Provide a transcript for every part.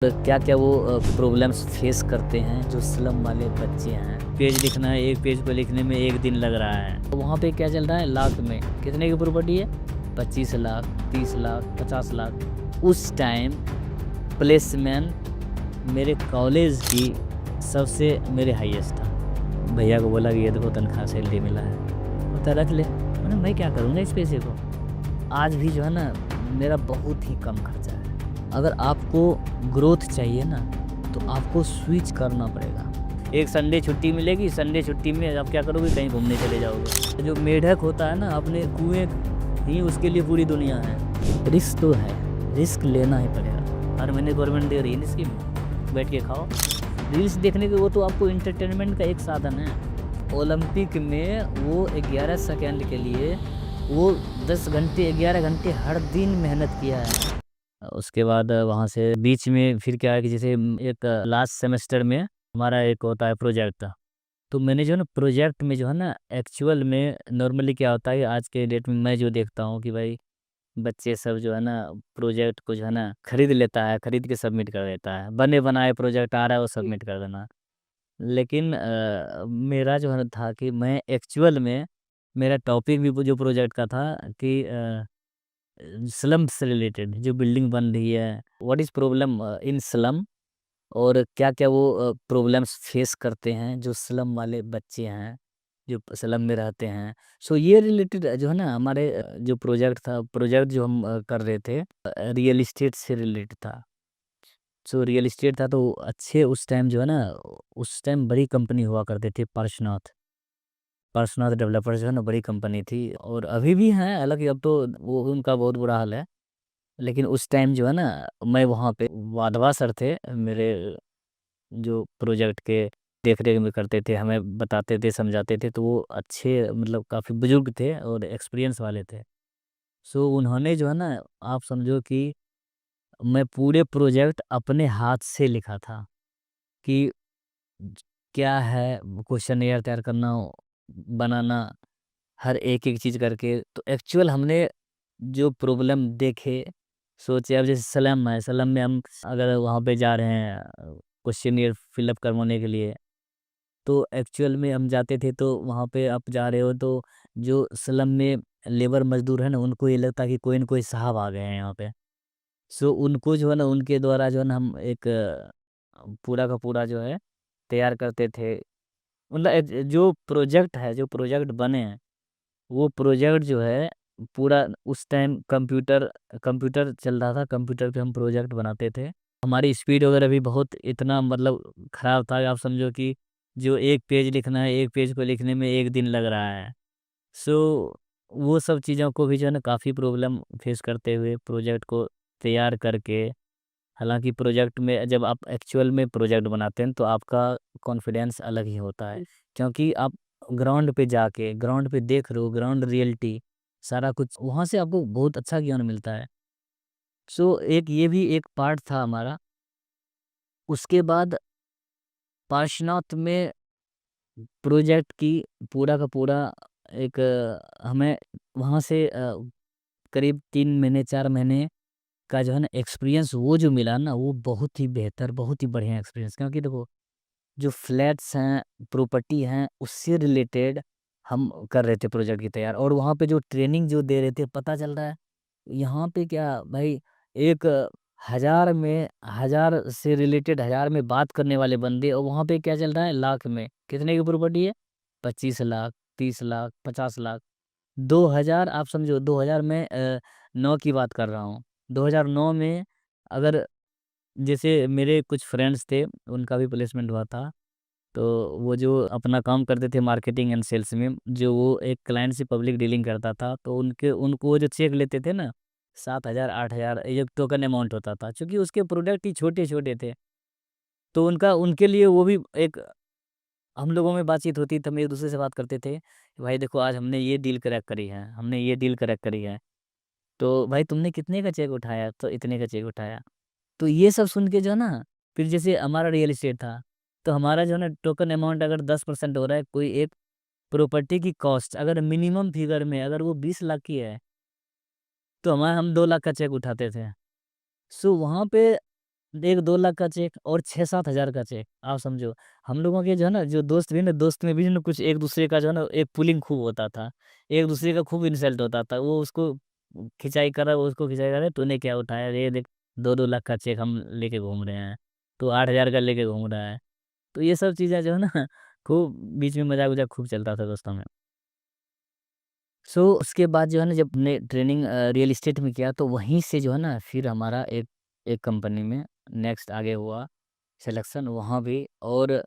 तो क्या-क्या वो प्रॉब्लम्स फेस करते हैं जो स्लम वाले बच्चे हैं। पेज लिखना है, एक पेज को लिखने में 1 दिन लग रहा है। तो वहाँ पे क्या चल रहा है लाख में, कितने की प्रॉपर्टी है? 25 लाख, 30 लाख, 50 लाख। उस टाइम प्लेसमेंट मेरे कॉलेज की सबसे मेरे हाईएस्ट था। भैया को बोला कि ये देखो तनख्वाह सैलरी मिला है। बोलता रख ले। मैंने मैं क्या करूँगा इस पैसे को? आज भी जो है ना मेरा बहुत ही कम खर्चा है। अगर आपको ग्रोथ चाहिए ना तो आपको स्विच करना पड़ेगा। एक संडे छुट्टी मिलेगी, संडे छुट्टी में आप क्या करोगे? कहीं घूमने चले जाओगे। जो मेढक होता है ना अपने कुएँ ही उसके लिए पूरी दुनिया है। रिस्क तो है, रिस्क लेना ही पड़ेगा। हर महीने गवर्नमेंट दे रही है ना स्कीम, बैठ के खाओ। रील्स देखने के वो तो आपको एंटरटेनमेंट का एक साधन है। ओलंपिक में वो 11 सेकंड के लिए वो 10 घंटे 11 घंटे हर दिन मेहनत किया है। उसके बाद वहाँ से बीच में फिर क्या है कि जैसे एक लास्ट सेमेस्टर में हमारा एक होता है प्रोजेक्ट। तो मैंने जो है ना प्रोजेक्ट में जो है ना एक्चुअल में नॉर्मली क्या होता है आज के डेट में मैं जो देखता हूँ कि भाई बच्चे सब जो है ना प्रोजेक्ट को जो है ना खरीद लेता है, खरीद के सबमिट कर देता है। बने बनाए प्रोजेक्ट आ रहा है वो सबमिट कर देना। लेकिन मेरा जो है ना था कि मैं एक्चुअल में मेरा टॉपिक भी वो जो प्रोजेक्ट का था कि स्लम से रिलेटेड जो बिल्डिंग बन रही है, what is problem in slum और क्या-क्या वो प्रॉब्लम्स फेस करते हैं जो स्लम वाले बच्चे हैं, जो स्लम में रहते हैं। सो ये रिलेटेड जो है ना हमारे जो प्रोजेक्ट जो हम कर रहे थे रियल एस्टेट से रिलेटेड था। सो रियल एस्टेट था तो अच्छे उस टाइम जो है ना उस टाइम बड़ी कंपनी हुआ करते थे पार्श्वनाथ डेवलपर्स जो है ना बड़ी कंपनी थी और अभी भी हैं, हालाँकि अब तो वो उनका बहुत बुरा हाल है। लेकिन उस टाइम जो है ना मैं वहाँ पे वाडवा सर थे मेरे जो प्रोजेक्ट के देख-रेख में करते थे, हमें बताते थे, समझाते थे, तो वो अच्छे मतलब काफ़ी बुजुर्ग थे और एक्सपीरियंस वाले थे। सो उन्होंने जो है ना आप समझो कि मैं पूरे प्रोजेक्ट अपने हाथ से लिखा था कि ज क्या है क्वेश्चनेयर तैयार करना, बनाना, हर एक-एक चीज़ करके। तो एक्चुअल हमने जो प्रॉब्लम देखे, सोचे अब जैसे स्लम है, स्लम में हम अगर वहाँ पे जा रहे हैं क्वेश्चनियर फिलअप करवाने के लिए, तो एक्चुअल में हम जाते थे तो वहाँ पे आप जा रहे हो तो जो स्लम में लेबर मज़दूर है ना, उनको ये लगता है कि कोई न कोई साहब आ गए हैं यहाँ पे। सो उनको जो है ना उनके द्वारा जो है ना हम एक पूरा का पूरा जो है तैयार करते थे। मतलब जो प्रोजेक्ट है, जो प्रोजेक्ट बने हैं वो प्रोजेक्ट जो है पूरा उस टाइम कंप्यूटर कंप्यूटर चल रहा था, कंप्यूटर पे हम प्रोजेक्ट बनाते थे। हमारी स्पीड वगैरह भी बहुत इतना मतलब ख़राब था, आप समझो कि जो 1 पेज लिखना है, 1 पेज को लिखने में 1 दिन लग रहा है। सो वो सब चीज़ों को भी जो है ना काफ़ी प्रॉब्लम फेस करते हुए प्रोजेक्ट को तैयार करके, हालाँकि प्रोजेक्ट में जब आप एक्चुअल में प्रोजेक्ट बनाते हैं तो आपका कॉन्फिडेंस अलग ही होता है। क्योंकि आप ग्राउंड पे जाके, ग्राउंड पे देख रहे हो, ग्राउंड रियलिटी सारा कुछ वहाँ से आपको बहुत अच्छा ज्ञान मिलता है। सो एक ये भी एक पार्ट था हमारा। उसके बाद पार्श्वनाथ में प्रोजेक्ट की पूरा का पूरा एक हमें वहाँ से करीब 3 महीने 4 महीने का जो है ना एक्सपीरियंस वो जो मिला ना वो बहुत ही बेहतर, बहुत ही बढ़िया एक्सपीरियंस। क्योंकि देखो जो फ्लैट्स हैं, प्रॉपर्टी हैं, उससे रिलेटेड हम कर रहे थे प्रोजेक्ट की तैयार और वहाँ पे जो ट्रेनिंग जो दे रहे थे पता चल रहा है, यहाँ पे क्या भाई एक 1000 में 1000 से रिलेटेड 1000 में बात करने वाले बंदे और वहाँ पे क्या चल रहा है लाख में। कितने की प्रॉपर्टी है? 25 लाख, 30 लाख, 50 लाख। 2000 आप समझो 2000 में 9 की बात कर रहा हूँ। 2009 में अगर जैसे मेरे कुछ फ्रेंड्स थे, उनका भी प्लेसमेंट हुआ था। तो वो जो अपना काम करते थे मार्केटिंग एंड सेल्स में, जो वो एक क्लाइंट से पब्लिक डीलिंग करता था, तो उनके उनको वो जो चेक लेते थे ना 7000 8000 ये टोकन अमाउंट होता था। चूँकि उसके प्रोडक्ट ही छोटे-छोटे थे, तो उनका उनके लिए वो भी एक हम लोगों में बातचीत होती तो हम एक-दूसरे से बात करते थे, कि भाई देखो आज हमने ये डील क्रैक करी है, हमने ये डील क्रैक करी है। तो भाई तुमने कितने का चेक उठाया? तो इतने का चेक उठाया। तो ये सब सुन के जो है ना, फिर जैसे हमारा रियल एस्टेट था, तो हमारा जो है ना टोकन अमाउंट अगर 10% हो रहा है, कोई एक प्रॉपर्टी की कॉस्ट अगर मिनिमम फिगर में अगर वो 20 लाख की है, तो हम 2 लाख का चेक उठाते थे। सो वहाँ पे 1-2 लाख का चेक और 6-7 हज़ार का चेक, आप समझो। हम लोगों के जो है ना, जो दोस्त भी ना, दोस्त में भी ना कुछ एक दूसरे का जो है ना, एक पुलिंग खूब होता था। एक दूसरे का खूब इंसल्ट होता था। वो उसको खिंचाई कर रहा है, वो उसको खिंचाई कर रहा है, तूने क्या उठाया? ये देख, 2-2 लाख का चेक हम लेके घूम रहे हैं, तू 8 हज़ार का लेके घूम रहा है। तो ये सब चीज़ें जो है ना, खूब बीच में मज़ाक-वज़ाक खूब चलता था दोस्तों में। सो उसके बाद जो है ना, जब हमने ट्रेनिंग रियल एस्टेट में किया, तो वहीं से जो है ना, फिर हमारा एक एक कंपनी में नेक्स्ट आगे हुआ सिलेक्शन वहाँ भी। और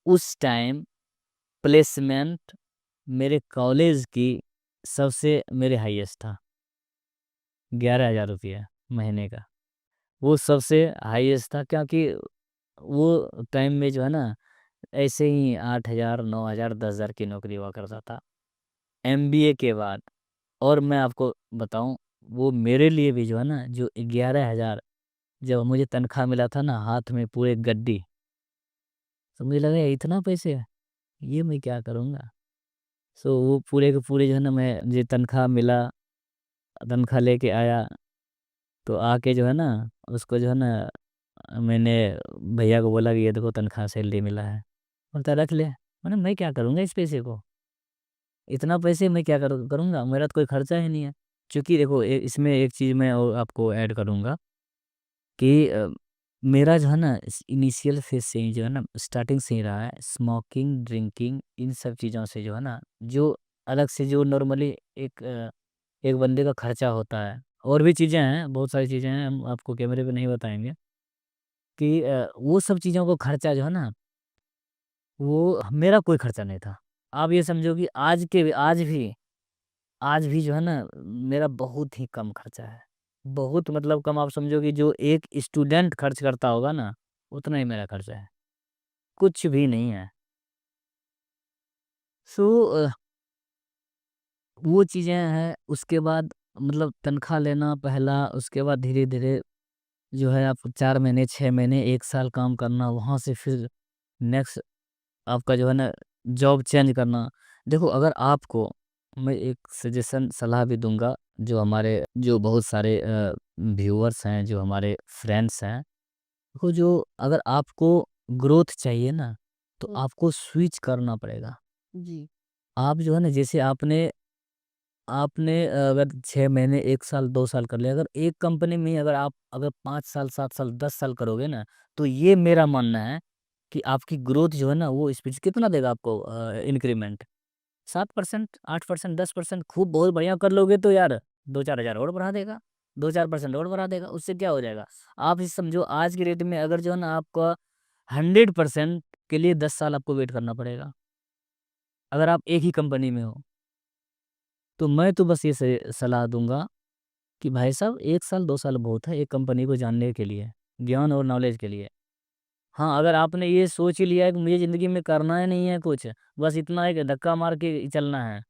उस टाइम प्लेसमेंट मेरे कॉलेज की सबसे मेरे हाईएस्ट था, 11,000 रुपया महीने का। वो सबसे हाईएस्ट था, क्योंकि वो टाइम में जो है ना, ऐसे ही 8,000, 9,000, 10,000 की नौकरी हुआ करता था एमबीए के बाद। और मैं आपको बताऊँ, वो मेरे लिए भी जो है ना, जो 11,000 जब मुझे तनख्वाह मिला था ना, हाथ में पूरे गड्डी, तो मुझे लगा ये इतना पैसे है, ये मैं क्या करूँगा? सो वो पूरे के पूरे जो है ना, मैं मुझे तनख्वाह मिला, तनख्वाह लेके आया, तो आके जो है ना, उसको जो है ना, मैंने भैया को बोला कि ये देखो तनख्वाह सैलरी मिला है। बोलता रख ले। मैंने मैं क्या करूँगा इस पैसे को? इतना पैसे मैं क्या करूँगा? मेरा तो कोई खर्चा ही नहीं है। चूँकि देखो, इसमें एक चीज़ मैं और आपको ऐड करूँगा कि मेरा जो है ना, इनिशियल फेज से ही जो है ना, स्टार्टिंग से ही रहा है स्मोकिंग, ड्रिंकिंग, इन सब चीज़ों से जो है ना, जो अलग से जो नॉर्मली एक बंदे का खर्चा होता है, और भी चीज़ें हैं, बहुत सारी चीज़ें हैं, हम आपको कैमरे पे नहीं बताएँगे कि वो सब चीज़ों को खर्चा जो है ना, वो मेरा कोई खर्चा नहीं था। आप ये समझो कि आज भी जो है ना, मेरा बहुत ही कम खर्चा है। बहुत मतलब कम, आप समझो कि जो एक स्टूडेंट खर्च करता होगा ना, उतना ही मेरा खर्चा है। कुछ भी नहीं है। सो वो चीज़ें हैं। उसके बाद मतलब तनख्वाह लेना पहला, उसके बाद धीरे-धीरे जो है, आप 4 महीने, 6 महीने, 1 साल काम करना, वहाँ से फिर नेक्स्ट आपका जो है ना, जॉब चेंज करना। देखो, अगर आपको मैं एक सजेशन सलाह भी दूँगा, जो बहुत सारे व्यूअर्स हैं, जो हमारे फ्रेंड्स हैं, देखो, जो अगर आपको ग्रोथ चाहिए ना, तो आपको स्विच करना पड़ेगा। जी। आप जो है ना, जैसे आपने आपने अगर 6 महीने, 1 साल, 2 साल कर लिया, अगर एक कंपनी में ही अगर 5 साल, 7 साल, 10 साल करोगे ना, तो ये मेरा मानना है कि आपकी ग्रोथ जो है ना, वो स्पीड कितना देगा आपको इंक्रीमेंट? 7%, 8%, 10% खूब बहुत बढ़िया कर लोगे तो यार 2-4 हज़ार और बढ़ा देगा, 2-4% और बढ़ा देगा, उससे क्या हो जाएगा? आप ये समझो, आज की रेट में अगर जो है ना, आपका 100% के लिए 10 साल आपको वेट करना पड़ेगा, अगर आप एक ही कंपनी में हो। तो मैं तो बस ये सलाह दूँगा कि भाई साहब, 1 साल 2 साल बहुत है एक कंपनी को जानने के लिए, ज्ञान और नॉलेज के लिए। हाँ, अगर आपने ये सोच ही लिया है कि मुझे ज़िंदगी में करना ही नहीं है कुछ, बस इतना है कि धक्का मार के चलना है,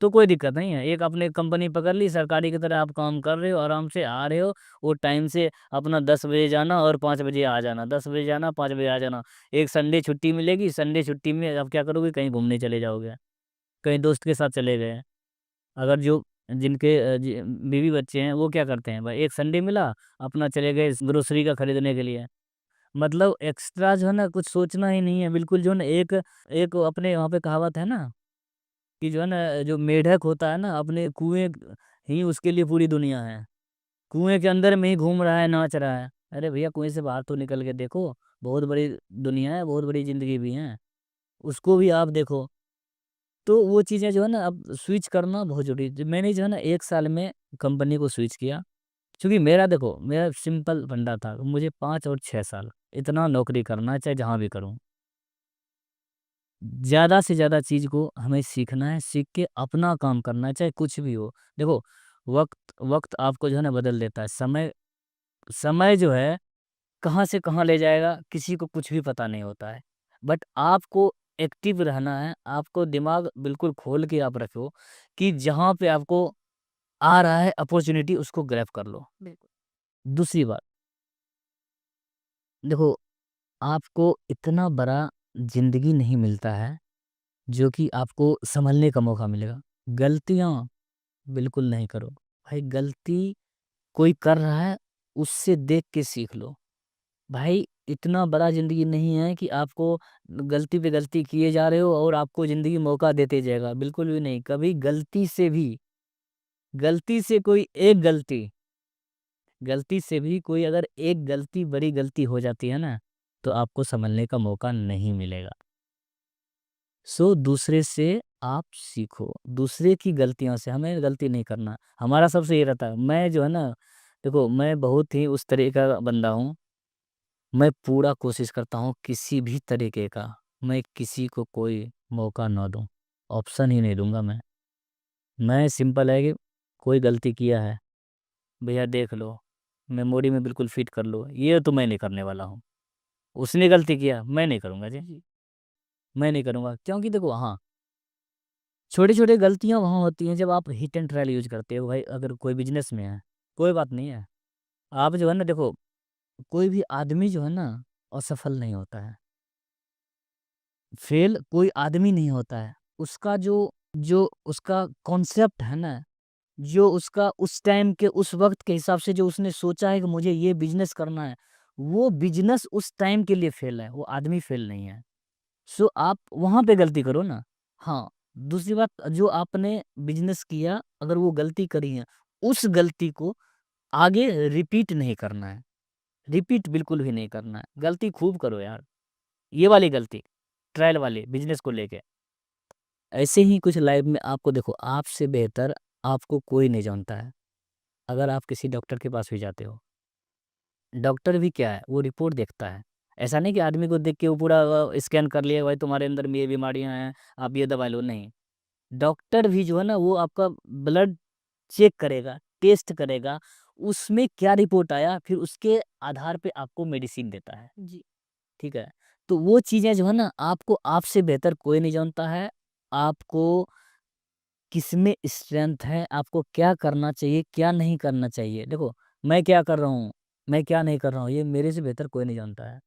तो कोई दिक्कत नहीं है। एक आपने कंपनी पकड़ ली, सरकारी की तरह आप काम कर रहे हो, आराम से आ रहे हो, वो टाइम से अपना 10 बजे जाना और 5 बजे आ जाना, 10 बजे जाना, 5 बजे आ जाना। एक संडे छुट्टी मिलेगी, संडे छुट्टी में आप क्या करोगे? कहीं घूमने चले जाओगे, कहीं दोस्त के साथ चले गए। अगर जो जिनके बीवी बच्चे हैं, वो क्या करते हैं भाई, एक संडे मिला, अपना चले गए ग्रोसरी का खरीदने के लिए। मतलब एक्स्ट्रा जो है ना, कुछ सोचना ही नहीं है बिल्कुल। जो है ना, एक एक अपने वहाँ पे कहावत है ना, कि जो है ना, जो मेढक होता है ना, अपने कुएँ ही उसके लिए पूरी दुनिया है। कुएँ के अंदर में ही घूम रहा है, नाच रहा है। अरे भैया, कुएँ से बाहर तो निकल के देखो, बहुत बड़ी दुनिया है, बहुत बड़ी ज़िंदगी भी है, उसको भी आप देखो। तो वो चीज़ें जो है ना, अब स्विच करना बहुत ज़रूरी है। मैंने जो है ना, 1 साल में कंपनी को स्विच किया, क्योंकि मेरा सिंपल फंडा था, मुझे 5 और 6 साल इतना नौकरी करना है, चाहे जहाँ भी करूँ। ज़्यादा से ज़्यादा चीज़ को हमें सीखना है, सीख के अपना काम करना है, चाहे कुछ भी हो। देखो, वक़्त वक़्त आपको जो है ना, बदल देता है। समय समय जो है, कहाँ से कहाँ ले जाएगा, किसी को कुछ भी पता नहीं होता है। बट आपको एक्टिव रहना है, आपको दिमाग बिल्कुल खोल के आप रखो कि जहाँ पे आपको आ रहा है अपॉर्च्युनिटी, उसको ग्रैब कर लो। बिल्कुल। दूसरी बात, देखो, आपको इतना बड़ा ज़िंदगी नहीं मिलता है, जो कि आपको सँभलने का मौका मिलेगा। गलतियाँ बिल्कुल नहीं करो। भाई, गलती कोई कर रहा है, उससे देख के सीख लो। भाई इतना बड़ा ज़िंदगी नहीं है कि आपको गलती पे गलती किए जा रहे हो और आपको ज़िंदगी मौका देते जाएगा, बिल्कुल भी नहीं। कभी गलती से कोई एक गलती से भी कोई अगर एक गलती बड़ी गलती हो जाती है ना, तो आपको सँभलने का मौका नहीं मिलेगा। सो दूसरे से आप सीखो, दूसरे की गलतियों से हमें गलती नहीं करना। हमारा सबसे ये रहता है, मैं जो है ना, देखो मैं बहुत ही उस तरह का बंदा हूँ, मैं पूरा कोशिश करता हूँ किसी भी तरीके का, मैं किसी को कोई मौका ना दूँ, ऑप्शन ही नहीं दूँगा मैं। मैं सिंपल है कि कोई गलती किया है, भैया देख लो, मेमोरी में बिल्कुल फ़िट कर लो, ये तो मैं नहीं करने वाला हूँ। उसने गलती किया, मैं नहीं करूँगा जी, मैं नहीं करूँगा क्योंकि देखो हाँ, छोटी-छोटी गलतियाँ वहाँ होती हैं जब आप हिट एंड ट्रायल यूज़ करते हो भाई अगर कोई बिज़नेस में है, कोई बात नहीं है। आप जो है ना देखो, कोई भी आदमी जो है ना असफल नहीं होता है। फ़ेल कोई आदमी नहीं होता है। उसका जो जो उसका कॉन्सेप्ट है ना, जो उसका उस टाइम के उस वक़्त के हिसाब से जो उसने सोचा है कि मुझे ये बिज़नेस करना है, वो बिज़नेस उस टाइम के लिए फ़ेल है, वो आदमी फ़ेल नहीं है। सो आप वहाँ पे गलती करो ना। हाँ, दूसरी बात जो आपने बिज़नेस किया अगर वो गलती करी है, उस गलती को आगे रिपीट नहीं करना है। रिपीट बिल्कुल भी नहीं करना है। गलती खूब करो यार, ये वाली गलती, ट्रायल वाली बिज़नेस को लेके। ऐसे ही कुछ लाइफ़ में आपको देखो आपसे बेहतर आपको कोई नहीं जानता है। अगर आप किसी डॉक्टर के पास भी जाते हो, डॉक्टर भी क्या है, वो रिपोर्ट देखता है। ऐसा नहीं कि आदमी को देख के वो पूरा स्कैन कर लिया, भाई तुम्हारे अंदर में ये बीमारियाँ हैं, आप ये दवा लो, नहीं। डॉक्टर भी जो है ना वो आपका ब्लड चेक करेगा, टेस्ट करेगा, उसमें क्या रिपोर्ट आया फिर उसके आधार पे आपको मेडिसिन देता है। जी। ठीक है? तो वो चीज़ें जो है ना आपको आपसे बेहतर कोई नहीं जानता है। आपको किसमें स्ट्रेंथ है, आपको क्या करना चाहिए, क्या नहीं करना चाहिए। देखो, मैं क्या कर रहा हूँ, मैं क्या नहीं कर रहा हूँ, ये मेरे से बेहतर कोई नहीं जानता है।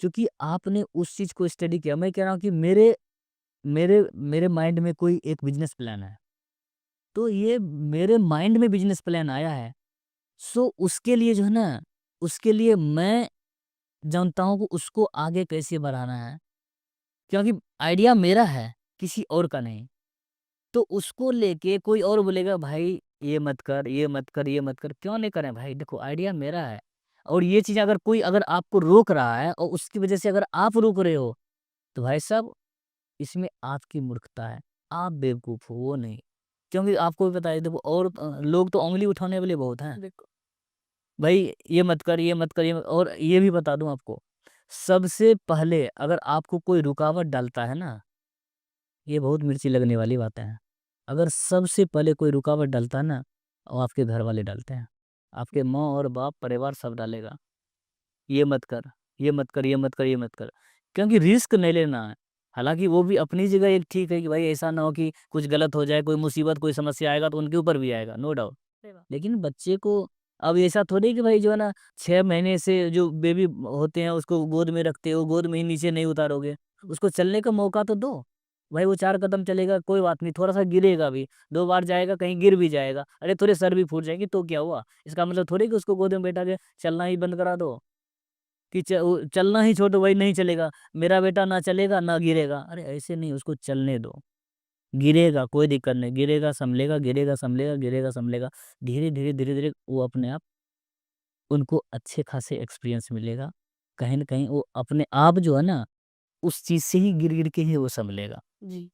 क्योंकि आपने उस चीज़ को स्टडी किया। मैं कह रहा हूँ कि मेरे मेरे मेरे माइंड में कोई एक बिज़नेस प्लान है। तो ये मेरे माइंड में बिज़नेस प्लान आया है, सो उसके लिए जो है ना, उसके लिए मैं जानता हूँ कि उसको आगे कैसे बढ़ाना है। क्योंकि आइडिया मेरा है, किसी और का नहीं। तो उसको लेके कोई और बोलेगा भाई ये मत कर, ये मत कर, ये मत कर, क्यों नहीं करें भाई? देखो आइडिया मेरा है और ये चीज़ अगर कोई अगर आपको रोक रहा है और उसकी वजह से अगर आप रुक रहे हो, तो भाई साहब इसमें आपकी मूर्खता है। आप बेवकूफ़ हो, वो नहीं। क्योंकि आपको भी पता है देखो और लोग तो उँगली उठाने वाले बहुत हैं। देखो भाई ये मत कर, ये मत कर, ये मत और ये भी बता दूँ आपको, सबसे पहले अगर आपको कोई रुकावट डालता है ना, ये बहुत मिर्ची लगने वाली बातें हैं। अगर सबसे पहले कोई रुकावट डालता है ना, वो आपके घर वाले डालते हैं। आपके माँ और बाप, परिवार सब डालेगा। ये मत कर, ये मत कर, ये मत कर, ये मत कर। क्योंकि रिस्क नहीं लेना है। हालाँकि वो भी अपनी जगह एक ठीक है कि भाई ऐसा ना हो कि कुछ गलत हो जाए, कोई मुसीबत, कोई समस्या आएगा तो उनके ऊपर भी आएगा, नो डाउट। सही बात। लेकिन बच्चे को अब ऐसा थोड़ी कि भाई जो है ना 6 महीने से जो बेबी होते हैं उसको गोद में रखते हो, गोद में ही नीचे नहीं उतारोगे। उसको चलने का मौका तो दो। भाई वो 4 कदम चलेगा कोई बात नहीं, थोड़ा-सा गिरेगा भी, 2 बार जाएगा कहीं गिर भी जाएगा। अरे थोड़े सर भी फूट जाएँगे तो क्या हुआ? इसका मतलब थोड़ी कि उसको गोद में बैठा के चलना ही बंद करा दो। कि वो चलना ही छोड़ दो भाई नहीं चलेगा, मेरा बेटा ना चलेगा ना गिरेगा। अरे ऐसे नहीं उसको चलने दो, गिरेगा कोई दिक्कत नहीं, गिरेगा सँभलेगा, गिरेगा सँभलेगा, गिरेगा सँभलेगा। धीरे-धीरे, धीरे-धीरे वो अपने आप उनको अच्छे खासे एक्सपीरियंस मिलेगा। कहीं न कहीं वो अपने आप जो है ना, उस चीज़ से ही गिर-गिर के ही वो सँभलेगा। जी।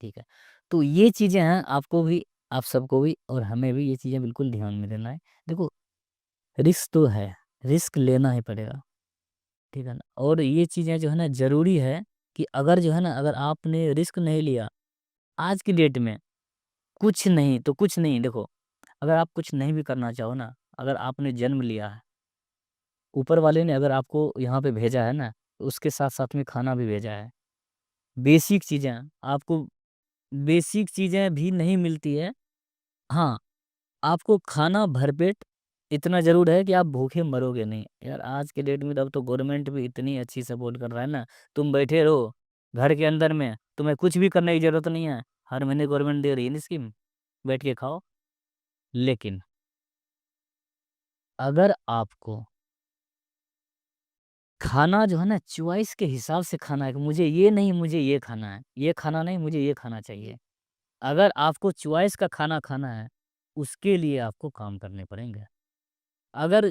ठीक है। तो ये चीज़ें हैं आपको भी, आप सबको भी और हमें भी ये चीज़ें बिल्कुल ध्यान में देना है। देखो रिस्क तो है, रिस्क लेना ही पड़ेगा। ठीक है ना? और ये चीज़ें जो है ना ज़रूरी है कि अगर जो है ना अगर आपने रिस्क नहीं लिया, आज की डेट में कुछ नहीं तो कुछ नहीं देखो, अगर आप कुछ नहीं भी करना चाहो ना, अगर आपने जन्म लिया है, ऊपर वाले ने अगर आपको यहाँ पे भेजा है ना, तो उसके साथ-साथ में खाना भी भेजा है। बेसिक चीज़ें आपको बेसिक चीज़ें भी नहीं मिलती है। हाँ, आपको खाना भरपेट इतना ज़रूर है कि आप भूखे मरोगे नहीं। यार आज के डेट में तो अब तो गवर्नमेंट भी इतनी अच्छी सपोर्ट कर रहा है ना, तुम बैठे रहो घर के अंदर में, तुम्हें कुछ भी करने की ज़रूरत नहीं है। हर महीने गवर्नमेंट दे रही है ना स्कीम, बैठ के खाओ। लेकिन अगर आपको खाना जो है ना चॉइस के हिसाब से खाना है कि मुझे ये नहीं, मुझे ये खाना है, ये खाना नहीं, मुझे ये खाना चाहिए। अगर आपको चॉइस का खाना खाना है, उसके लिए आपको काम करने पड़ेंगे। अगर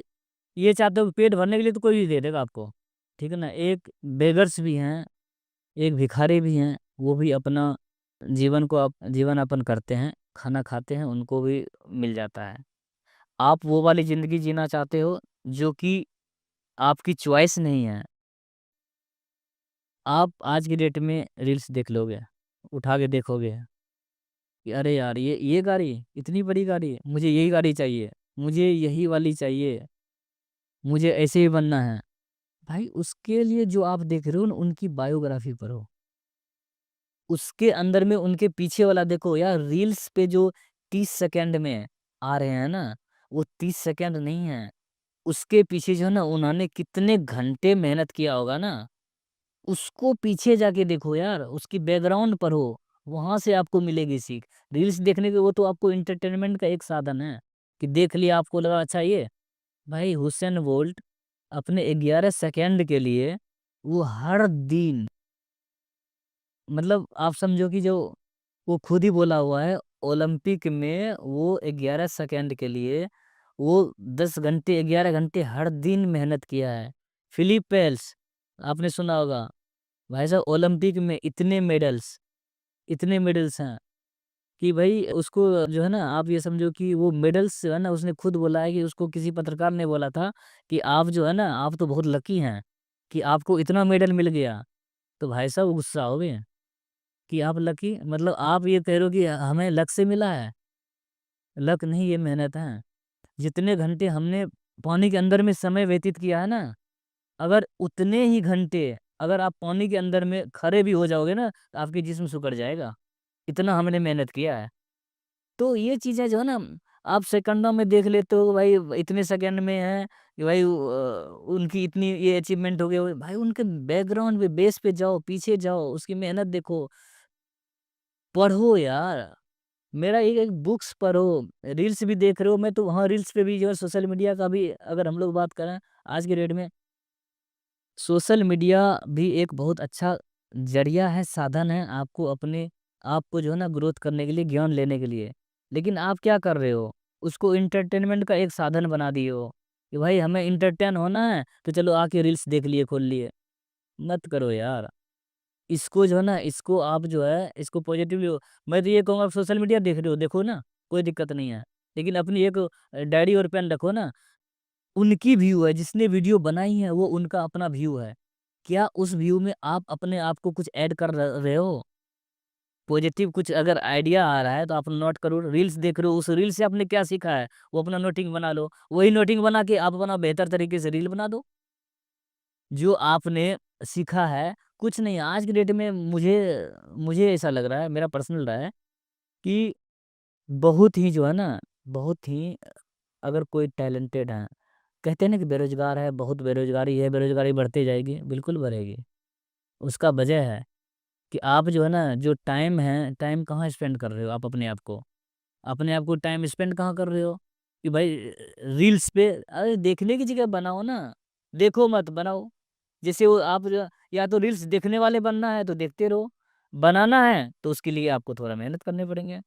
ये चाहते हो पेट भरने के लिए तो कोई भी दे देगा आपको, ठीक है ना? एक बेगर्स भी हैं, एक भिखारी भी हैं, वो भी अपना जीवन यापन करते हैं, खाना खाते हैं, उनको भी मिल जाता है। आप वो वाली ज़िंदगी जीना चाहते हो जो कि आपकी चॉइस नहीं है। आप आज की डेट में रील्स देख लोगे, उठा के देखोगे कि अरे यार ये गाड़ी, इतनी बड़ी गाड़ी, मुझे यही गाड़ी चाहिए, मुझे यही वाली चाहिए, मुझे ऐसे ही बनना है। भाई उसके लिए जो आप देख रहे हो ना उनकी बायोग्राफी पढ़ो। उसके अंदर में उनके पीछे वाला देखो यार, रील्स पे जो 30 सेकंड में आ रहे हैं ना, वो 30 सेकंड नहीं है। उसके पीछे जो है ना उन्होंने कितने घंटे मेहनत किया होगा ना, उसको पीछे जाके देखो यार, उसकी बैकग्राउंड पढ़ो, वहाँ से आपको मिलेगी सीख। रील्स देखने के वो तो आपको एंटरटेनमेंट का एक साधन है, कि देख लिया आपको लगा अच्छा ये। भाई हुसैन बोल्ट अपने 11 सेकंड के लिए वो हर दिन, मतलब आप समझो कि जो वो खुद ही बोला हुआ है, ओलंपिक में वो 11 सेकंड के लिए वो 10 घंटे 11 घंटे हर दिन मेहनत किया है। फिलिप पेल्स आपने सुना होगा, भाई साहब ओलंपिक में इतने मेडल्स हैं कि भाई उसको जो है ना, आप ये समझो कि वो मेडल्स जो है ना, उसने खुद बोला है कि उसको किसी पत्रकार ने बोला था कि आप जो है ना, आप तो बहुत लकी हैं कि आपको इतना मेडल मिल गया। तो भाई साहब वो गुस्सा हो गए कि आप लकी, मतलब आप ये कह रहे हो कि हमें लक से मिला है? लक नहीं, ये मेहनत है। जितने घंटे हमने पानी के अंदर में समय व्यतीत किया है ना, अगर उतने ही घंटे अगर आप पानी के अंदर में खड़े भी हो जाओगे ना, तो आपकी जिस्म सिकुड़ जाएगा। इतना हमने मेहनत किया है। तो ये चीज़ें जो है ना, आप सेकंडों में देख लेते हो भाई, इतने सेकंड में है कि भाई उनकी इतनी ये अचीवमेंट हो गई। भाई उनके बैकग्राउंड पे बेस पे जाओ, पीछे जाओ, उसकी मेहनत देखो, पढ़ो यार। मेरा एक बुक्स पढ़ो, रील्स भी देख रहे हो, मैं तो वहाँ रील्स पे भी जो है सोशल मीडिया का भी अगर हम लोग बात करें आज के डेट में, सोशल मीडिया भी एक बहुत अच्छा ज़रिया है, साधन है आपको अपने आप को जो है ना ग्रोथ करने के लिए, ज्ञान लेने के लिए। लेकिन आप क्या कर रहे हो? उसको एंटरटेनमेंट का एक साधन बना दिए हो, कि भाई हमें एंटरटेन होना है, तो चलो आके रील्स देख लिए, खोल लिए। मत करो यार। इसको जो है ना, इसको आप जो है, इसको पॉजिटिवली मैं तो ये कहूँगा, आप सोशल मीडिया देख रहे हो, देखो ना, कोई दिक्कत नहीं है। लेकिन अपनी एक डायरी और पेन रखो ना, उनकी व्यू है, जिसने वीडियो बनाई है वो उनका अपना व्यू है। क्या उस व्यू में आप अपने आप को कुछ ऐड कर रहे हो? पॉजिटिव कुछ अगर आइडिया आ रहा है तो आप नोट करो, रील्स देख रहे हो, उस रील से आपने क्या सीखा है, वो अपना नोटिंग बना लो। वही नोटिंग बना के आप अपना बेहतर तरीके से रील बना दो। जो आपने सीखा है, कुछ नहीं आज की डेट में मुझे मुझे ऐसा लग रहा है, मेरा पर्सनल राय है कि बहुत ही जो है ना, बहुत ही अगर कोई टैलेंटेड है, कहते हैं ना कि बेरोज़गार है, बहुत बेरोज़गारी है, बेरोज़गारी बढ़ती जाएगी, बिल्कुल बढ़ेगी। उसका वजह है कि आप जो है ना, जो टाइम है, टाइम कहाँ स्पेंड कर रहे हो आप अपने आप को? अपने आप को टाइम स्पेंड कहाँ कर रहे हो? कि भाई रील्स पे, अरे देखने की जगह बनाओ ना, देखो मत बनाओ। जैसे वो आप जो या तो रील्स देखने वाले बनना है तो देखते रहो, बनाना है तो उसके लिए आपको थोड़ा मेहनत करने पड़ेंगे।